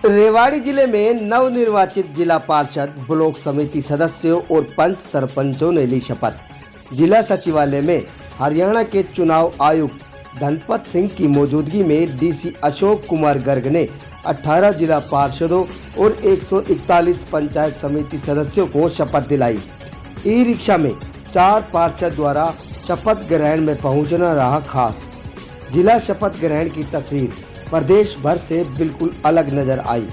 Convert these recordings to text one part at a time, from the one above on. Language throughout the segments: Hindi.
रेवाड़ी जिले में नवनिर्वाचित जिला पार्षद, ब्लॉक समिति सदस्यों और पंच सरपंचों ने ली शपथ। जिला सचिवालय में हरियाणा के चुनाव आयुक्त धनपत सिंह की मौजूदगी में डीसी अशोक कुमार गर्ग ने 18 जिला पार्षदों और 141 पंचायत समिति सदस्यों को शपथ दिलाई। ई रिक्शा में 4 पार्षद द्वारा शपथ ग्रहण में पहुंचना रहा खास। जिला शपथ ग्रहण की तस्वीर प्रदेश भर से बिल्कुल अलग नजर आई।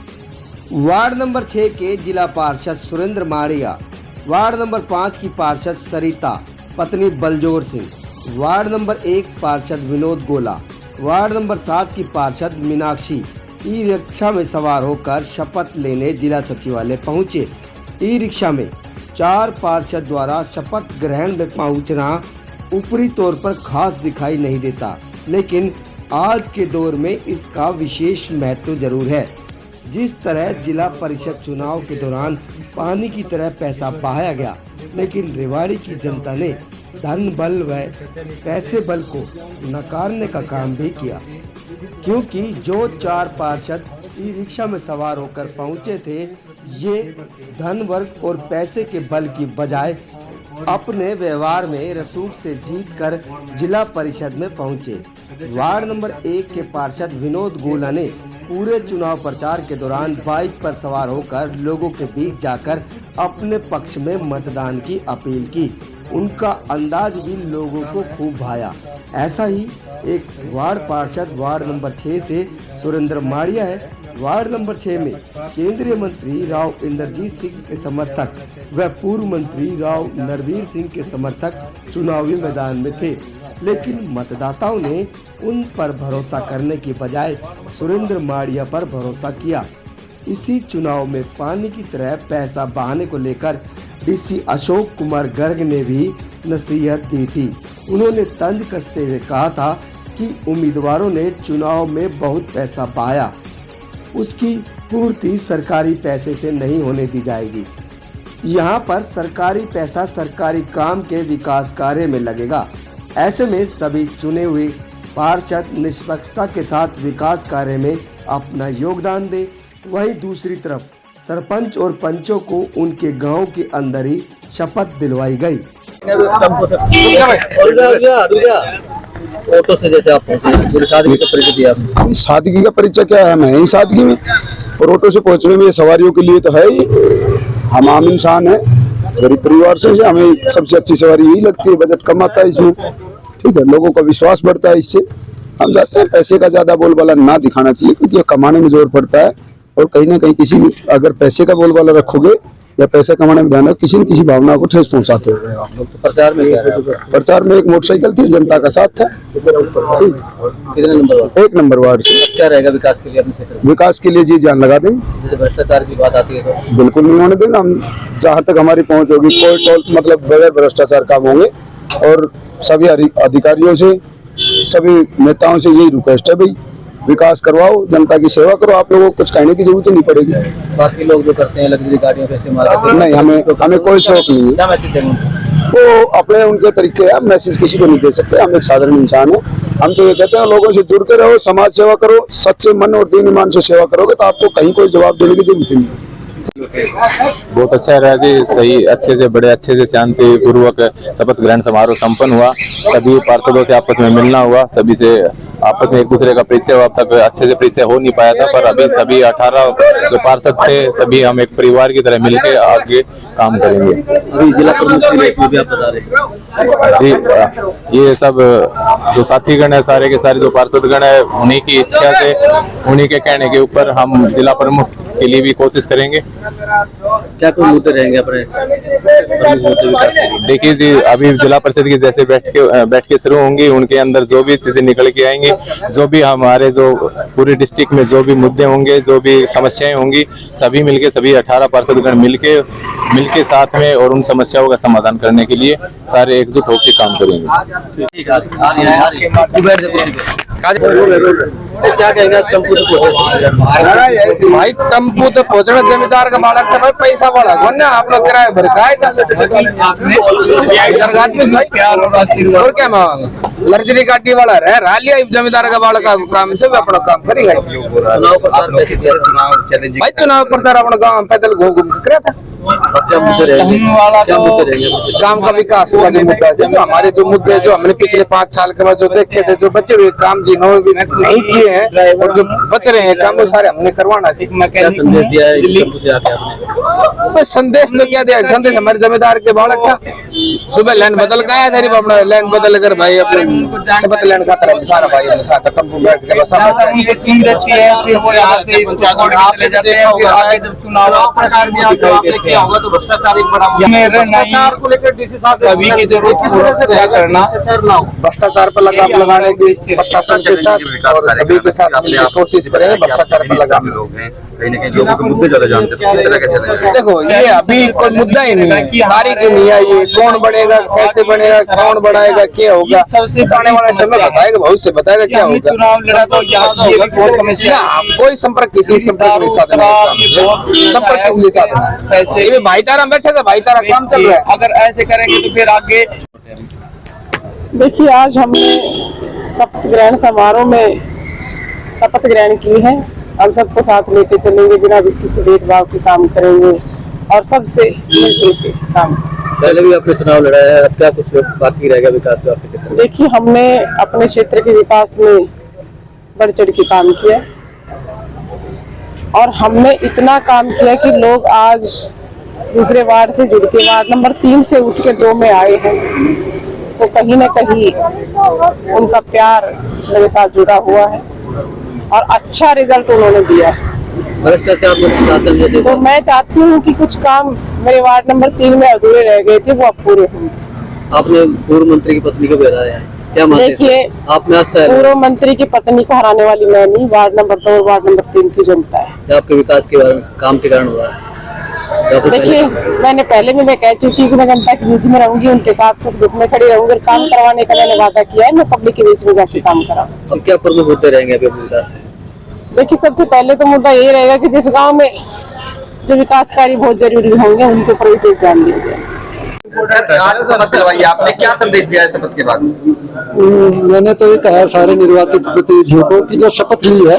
वार्ड नंबर 6 के जिला पार्षद सुरेंद्र माड़िया, वार्ड नंबर 5 की पार्षद सरिता पत्नी बलजोर सिंह, वार्ड नंबर 1 पार्षद विनोद गोला, वार्ड नंबर 7 की पार्षद मीनाक्षी ई रिक्शा में सवार होकर शपथ लेने जिला सचिवालय पहुंचे। ई रिक्शा में 4 पार्षद द्वारा शपथ ग्रहण में पहुंचना ऊपरी तौर पर खास दिखाई नहीं देता, लेकिन आज के दौर में इसका विशेष महत्व जरूर है। जिस तरह जिला परिषद चुनाव के दौरान पानी की तरह पैसा बहाया गया, लेकिन रेवाड़ी की जनता ने धन बल व पैसे बल को नकारने का काम भी किया, क्योंकि जो 4 पार्षद ई रिक्शा में सवार होकर पहुंचे थे, ये धन वर्ग और पैसे के बल की बजाय अपने व्यवहार में रसूख से जीतकर जिला परिषद में पहुंचे। वार्ड नंबर 1 के पार्षद विनोद गोला ने पूरे चुनाव प्रचार के दौरान बाइक पर सवार होकर लोगों के बीच जाकर अपने पक्ष में मतदान की अपील की। उनका अंदाज भी लोगों को खूब भाया। ऐसा ही एक वार्ड पार्षद वार्ड नंबर 6 से सुरेंद्र माड़िया है। वार्ड नंबर 6 में केंद्रीय मंत्री राव इंद्रजीत सिंह के समर्थक व पूर्व मंत्री राव नरवीर सिंह के समर्थक चुनावी मैदान में थे, लेकिन मतदाताओं ने उन पर भरोसा करने की बजाय सुरेंद्र माड़िया पर भरोसा किया। इसी चुनाव में पानी की तरह पैसा बहाने को लेकर डीसी अशोक कुमार गर्ग ने भी नसीहत दी थी। उन्होंने तंज कसते हुए कहा था कि उम्मीदवारों ने चुनाव में बहुत पैसा बहाया, उसकी पूर्ति सरकारी पैसे से नहीं होने दी जाएगी। यहाँ पर सरकारी पैसा सरकारी काम के विकास कार्य में लगेगा। ऐसे में सभी चुने हुए पार्षद निष्पक्षता के साथ विकास कार्य में अपना योगदान दे। वहीं दूसरी तरफ सरपंच और पंचों को उनके गांव के अंदर ही शपथ दिलवाई गई। ऑटो से जैसे आप पूरी सादगी का परिचय दिया आपने। सादगी का परिचय क्या है, मैं ही सादगी में, और ऑटो से पहुंचने में सवारियों के लिए तो है ही। हम आम इंसान है, गरीब परिवार से, हमें सबसे अच्छी सवारी यही लगती है। बजट कम आता है इसमें, ठीक है, लोगों का विश्वास बढ़ता है इससे। हम चाहते हैं पैसे का ज्यादा बोलबाला ना दिखाना चाहिए, क्योंकि ये कमाने में जोर पड़ता है। और कहीं ना कहीं किसी अगर पैसे का बोलबाला रखोगे या पैसा कमाने में ध्यान, किसी न किसी भावना को ठेस पहुंचाते हुए आप लोग। प्रचार में एक मोटरसाइकिल थी, जनता का साथ था। कितने नंबर? 1 नंबर वार्ड से। क्या रहेगा विकास के लिए अपने क्षेत्र में? विकास के लिए जी जान लगा दें। जैसे भ्रष्टाचार की बात आती है तो बिल्कुल नहीं होने देंगे हम। जहाँ तक हमारी पहुंच होगी, कोई टोल मतलब बगैर भ्रष्टाचार काम होंगे। और सभी अधिकारियों से, सभी नेताओं से यही रिक्वेस्ट है, भाई विकास करवाओ, जनता की सेवा करो। आप लोगों को कुछ कहने की जरूरत नहीं पड़ेगी। बाकी लोग जो करते हैं लग्जरी गाड़ियों का इस्तेमाल करते हैं, नहीं, हमें कोई शौक नहीं है। क्या मैसेज देंगे? वो अपने उनके तरीके हैं, मैसेज किसी को नहीं दे सकते। हम एक साधारण इंसान है। हम तो ये कहते हैं लोगों से जुड़ के रहो, समाज सेवा करो, सच्चे मन और दीन ईमान से सेवा करोगे तो आपको कहीं कोई जवाब देने की जरूरत नहीं है। बहुत अच्छा रहा जी, सही, अच्छे से बड़े अच्छे से शांति पूर्वक शपथ ग्रहण समारोह संपन्न हुआ। सभी पार्षदों से आपस में मिलना हुआ, सभी से आपस में एक दूसरे का परिचय हुआ। अब तक अच्छे से परिचय हो नहीं पाया था, पर अभी सभी 18 जो पार्षद थे, सभी हम एक परिवार की तरह मिलकर आगे काम करेंगे। अभी जिला प्रमुख भी आप बता रहे जी, ये सब जो साथीगण है, सारे के सारे जो पार्षदगण है, उन्हीं की इच्छा से, उन्हीं के कहने के ऊपर हम जिला प्रमुख के लिए भी कोशिश करेंगे। क्या कोई मुद्दे रहेंगे अपने? देखिए जी, अभी जिला परिषद की जैसे बैठ के शुरू होंगी, उनके अंदर जो भी चीजें निकल के आएंगी, जो भी हमारे जो पूरे डिस्ट्रिक्ट में जो भी मुद्दे होंगे, जो भी समस्याएं होंगी, सभी मिलके, सभी 18 पार्षदगण मिलके साथ में और उन समस्याओं का समाधान करने के लिए सारे एकजुट होकर काम करेंगे। क्या कहेगा टेम्पू से भाई? टेम्पू तो पहुंचना जमींदार का बालक था भाई, पैसा वाला कौन ना आप लोग किराए भर का और क्या मांगा? लग्जरी गाड़ी वाला रह लिया जमींदार का बालक का काम से अपना काम करेगा। चुनाव प्रचार कैसे किया? चुनाव चैलेंजिंग भाई चुनाव प्रचार अपना गाँव पैदल घूम घूम के कराया था। क्या मुद्दे रहेंगे? क्या मुद्दे रहेंगे? काम का विकास का जो मुद्दा है, जो हमारे जो मुद्दे जो हमने पिछले 5 साल के बाद जो देखे थे, जो बचे हुए काम जिन्होंने भी नहीं किए हैं और जो बच रहे हैं काम वो सारे हमने करवाना चाहिए। क्या संदेश दिया है टेम्पो से आके आपने? तो संदेश तो क्या दिया? संदेश हमारे जमींदार के बालक था, सुबह लाइन बदल के आया था, अपना लाइन बदल कर भाई अपने शपथ लाइन का तरह सारा भाई साथ टेम्पो बैठ के बस तो भ्रष्टाचार एक बड़ा को लेकर डीसी साहब सभी की जरूरत क्या करना, भ्रष्टाचार पर लगाम लगाने की प्रशासन के साथ और सभी के साथ हम कोशिश करेंगे भ्रष्टाचार पर लगाम। कहीं ना कहीं लोगों के मुद्दे ज्यादा जानते हैं, किस तरह के चलेंगे? देखो ये अभी कोई मुद्दा ही नहीं है, तारीख ही नहीं आई है, कौन बनेगा कैसे बनेगा कौन बढ़ाएगा क्या होगा, सबसे आने वाला समय बताएगा, भविष्य बताएगा क्या होगा। चुनाव लड़ा तो यहाँ ये भी बहुत समस्या, कोई संपर्क किसी संपर्क नहीं साधना, संपर्क किसी साधना ऐसे ये भाईचारा बैठे थे, भाईचारा काम चल रहा है। अगर ऐसे करेंगे तो फिर आगे देखिए आज हमने शपथ ग्रहण समारोह में शपथ ग्रहण की है। हम सबको साथ लेके चलेंगे, बिना किसी भेदभाव के काम करेंगे और सबसे मिलजुल के काम। पहले भी आपने चुनाव लड़ा है, अब क्या कुछ बाकी रहेगा विकास का आपके क्षेत्र में? देखिए हमने अपने क्षेत्र के विकास में बढ़ चढ़ के काम किया और हमने इतना काम किया कि लोग आज दूसरे वार्ड से जुड़ के वार्ड नंबर 3 से उठ के 2 में आए हैं, तो कहीं ना कहीं उनका प्यार मेरे साथ जुड़ा हुआ है और अच्छा रिजल्ट उन्होंने दिया है। तो मैं चाहती हूँ कि कुछ काम मेरे वार्ड नंबर 3 में अधूरे रह गए थे वो अब पूरे होंगे। आपने पूर्व मंत्री की पत्नी को भी हराया है, क्या मानते हैं? देखिए आपने पूर्व मंत्री की पत्नी को हराने वाली मैं नहीं, वार्ड नंबर 2 और वार्ड नंबर 3 की जनता है। आपके विकास के काम के कारण हुआ है? देखिए मैंने पहले भी मैं कह चुकी हूँ कि मैं जनता के बीच में रहूंगी, उनके साथ सुख दुख में खड़ी रहूंगी और काम करवाने का मैंने वादा किया है, मैं पब्लिक के बीच में जाके काम कराऊंगी। अब क्या प्रमुख मुद्दे रहेंगे अभी विकास? देखिए सबसे पहले तो मुद्दा यही रहेगा कि जिस गांव में जो विकास कार्य बहुत जरूरी होंगे उनके ऊपर विशेष ध्यान दिया जाए। सर आज शपथ दिलवाई, आपने क्या संदेश दिया है शपथ के बाद? मैंने तो ये कहा सारे निर्वाचित प्रतिनिधियों को कि जो शपथ ली है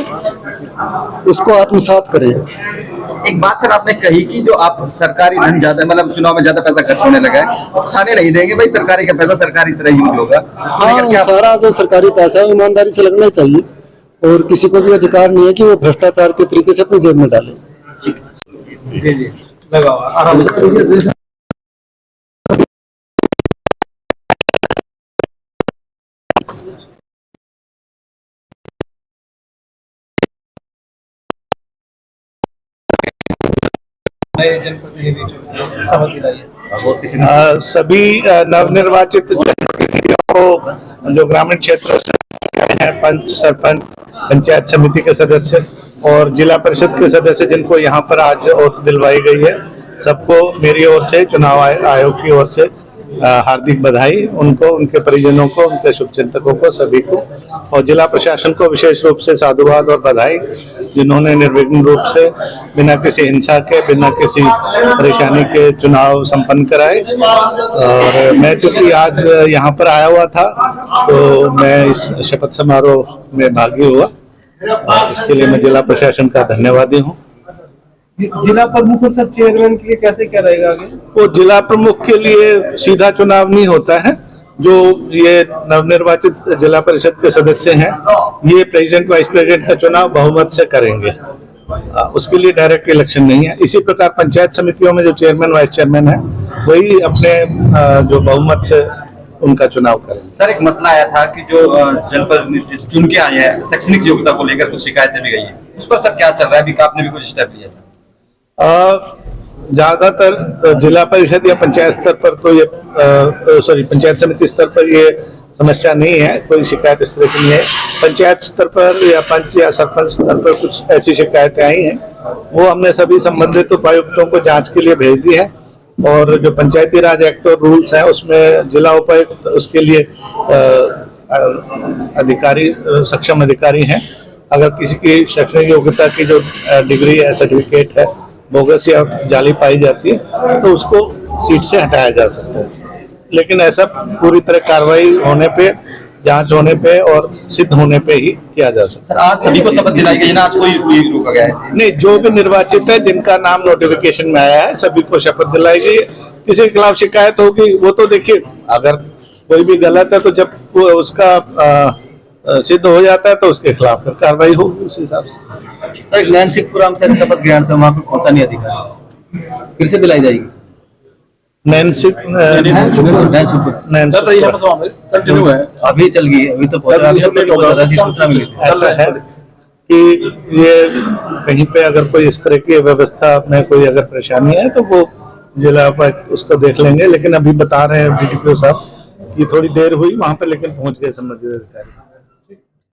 उसको आत्मसात करें। एक बात सर आपने कही कि जो आप सरकारी धन ज्यादा मतलब चुनाव में ज्यादा पैसा खर्च होने लगा है तो खाने नहीं देंगे, भाई सरकारी का पैसा सरकारी तरह यूज होगा। हाँ, सारा जो सरकारी पैसा है ईमानदारी से लगना चाहिए और किसी को भी अधिकार नहीं है कि वो भ्रष्टाचार के तरीके से अपनी जेब में डाले। जी जी लगाओ आराम से। सभी नवनिर्वाचित जनप्रतिनिधियों को जो ग्रामीण क्षेत्रों से हैं, पंच सरपंच पंचायत समिति के सदस्य और जिला परिषद के सदस्य जिनको यहाँ पर आज ओथ दिलवाई गई है, सबको मेरी ओर से चुनाव आयोग की ओर से हार्दिक बधाई, उनको उनके परिजनों को उनके शुभचिंतकों को सभी को, और जिला प्रशासन को विशेष रूप से साधुवाद और बधाई जिन्होंने निर्विघ्न रूप से बिना किसी हिंसा के बिना किसी परेशानी के चुनाव संपन्न कराए। और मैं चूंकि आज यहाँ पर आया हुआ था तो मैं इस शपथ समारोह में भागी हुआ, इसके लिए मैं जिला प्रशासन का धन्यवादी हूँ। जिला प्रमुख और सर चेयरमैन के लिए कैसे क्या रहेगा आगे? वो जिला प्रमुख के लिए सीधा चुनाव नहीं होता है, जो ये नवनिर्वाचित जिला परिषद के सदस्य हैं ये प्रेसिडेंट वाइस प्रेसिडेंट का चुनाव बहुमत से करेंगे, उसके लिए डायरेक्ट इलेक्शन नहीं है। इसी प्रकार पंचायत समितियों में जो चेयरमैन वाइस चेयरमैन है वही अपने जो बहुमत से उनका चुनाव करेंगे। सर एक मसला आया था कि जो जनपद चुन के आए हैं शैक्षणिक योग्यता को लेकर कुछ शिकायतें भी गई है, उस पर सर क्या चल रहा है? अभी आपने भी कुछ स्टेप लिया था? ज्यादातर जिला परिषद या पंचायत स्तर पर तो ये पंचायत समिति स्तर पर ये समस्या नहीं है, कोई शिकायत इस तरह की नहीं है। पंचायत स्तर पर या पंच या सरपंच स्तर पर कुछ ऐसी शिकायतें आई हैं, वो हमने सभी संबंधित उपायुक्तों को जांच के लिए भेज दी है और जो पंचायती राज एक्ट और रूल्स हैं उसमें जिला उपायुक्त उसके लिए अधिकारी सक्षम अधिकारी हैं। अगर किसी की शैक्षणिक योग्यता की जो डिग्री है सर्टिफिकेट है बोगस या जाली पाई जाती है तो उसको सीट से हटाया जा सकता है, लेकिन ऐसा पूरी तरह कार्रवाई होने पे जांच होने पे और सिद्ध होने पे ही किया जा सकता है। सर आज सभी को शपथ दिलाई गई ना, आज कोई रोका गया है? नहीं, जो भी निर्वाचित है जिनका नाम नोटिफिकेशन में आया है सभी को शपथ दिलाई गई है। किसी के खिलाफ शिकायत होगी वो तो देखिए, अगर कोई भी गलत है तो जब वो उसका सिद्ध हो जाता है तो उसके खिलाफ फिर कार्रवाई होगी उस हिसाब से। सर नैनसिकपुरम से शपथ ग्रहण पे वहाँ पे पहुंचा नहीं अधिकारी, फिर से दिलाई जाएगी? कंटिन्यू है, अभी चल गई, अभी तो पहुंचा, अभी तो सूचना मिली थी। ऐसा है कि ये कहीं पे अगर कोई इस तरह की व्यवस्था में कोई अगर परेशानी है तो वो जिला उपायुक्त उसको देख लेंगे, लेकिन अभी बता रहे हैं डीटीपीओ साहब कि थोड़ी देर हुई वहां पर, लेकिन पहुंच गए संबंधित अधिकारी।